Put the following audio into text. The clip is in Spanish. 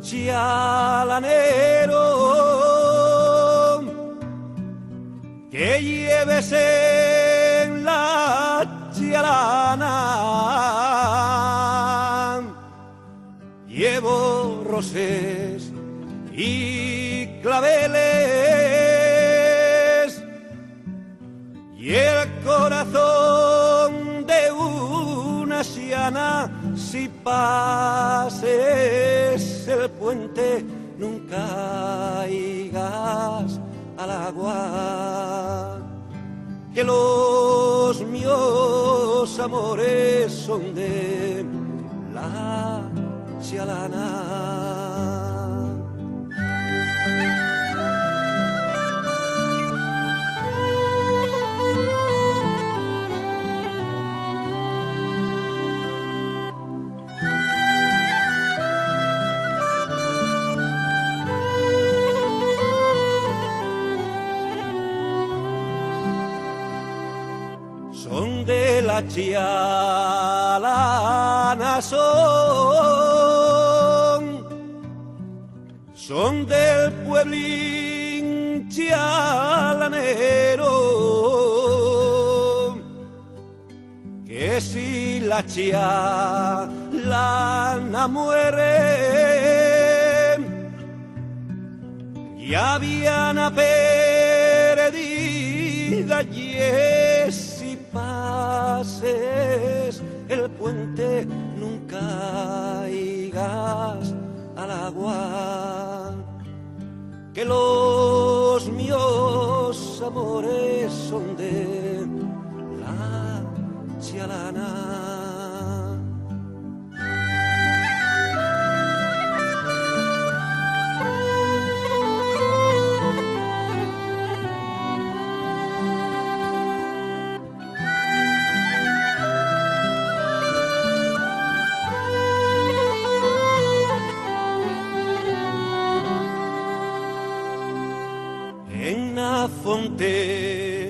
chialanero, que lleves en la chialana. Llevo roses y claveles y el corazón de una siana. Si pases el puente nunca irás al agua, que los míos amores son de la chialana. Son de la chialana, son del pueblín chialanero, que si la chialana muere, ya habían perdida y si pases el puente nunca irás al agua, que los míos amores son de la chialana. Fonte